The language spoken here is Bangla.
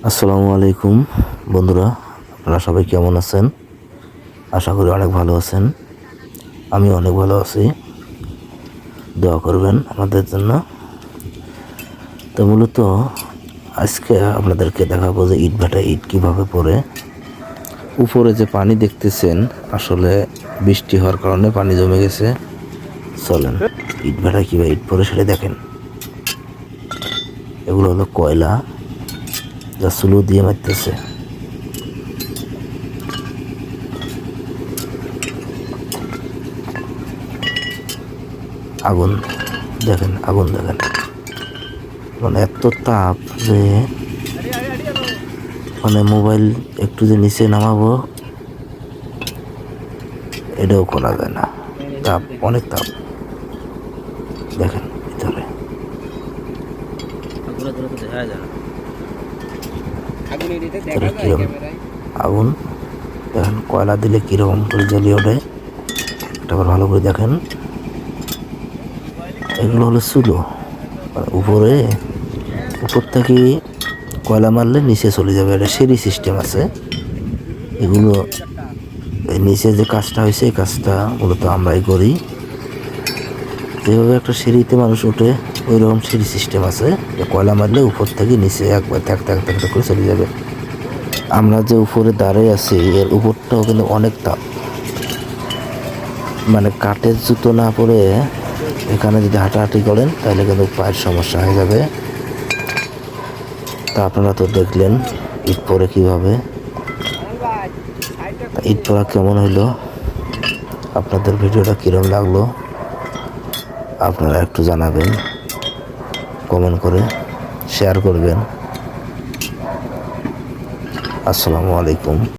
আসসালামু আলাইকুম বন্ধুরা, আপনারা সবাই কেমন আছেন? আশা করি অনেক ভালো আছেন। আমি অনেক ভালো আছি, দোয়া করবেন আমাদের জন্য। তো মূলত আজকে আপনাদেরকে দেখাবো যে ইটভাটা ইট কীভাবে পড়ে। উপরে যে পানি দেখতেছেন, আসলে বৃষ্টি হওয়ার কারণে পানি জমে গেছে। চলেন ইটভাটা কীভাবে ইট পড়ে সেটা দেখেন। এগুলো হলো কয়লা, যা স্লো দিয়ে মারতেছে। আগুন দেখেন, আগুন দেখেন, মানে এত তাপ যে মানে মোবাইল একটু যে নিচে নামাবো এটাও করা যায় না, তাপ, অনেক তাপ। দেখেন ভিতরে কিরকম আগুন, দেখেন কয়লা দিলে কিরকম করে জ্বলিয়ে ওঠে। এটা আবার ভালো করে দেখেন। এগুলো হলো চুলো, উপর থেকে কয়লা মারলে নিচে চলে যাবে, এটা সিঁড়ি সিস্টেম আছে। এগুলো নিচে যে কাজটা হয়েছে এই কাজটা মূলত আমরাই করি। যেভাবে একটা সিঁড়িতে মানুষ ওঠে ওই রকম সিঁড়ি সিস্টেম আছে, যে কয়লা মারলে উপর থেকে নিচে একবার থাক থাক থাক করে চলে যাবে। আমরা যে উপরে দাঁড়িয়ে আছি এর উপরটাও কিন্তু অনেক তাপ, মানে কাঠের জুতো না পরে এখানে যদি হাঁটাহাঁটি করেন তাহলে কিন্তু পায়ের সমস্যা হয়ে যাবে। তা আপনারা তো দেখলেন ইট পরে কীভাবে। ইট পড়া কেমন হইলো, আপনাদের ভিডিওটা কীরকম লাগলো আপনারা একটু জানাবেন, কমেন্ট করে শেয়ার করবেন। আসসালামু আলাইকুম।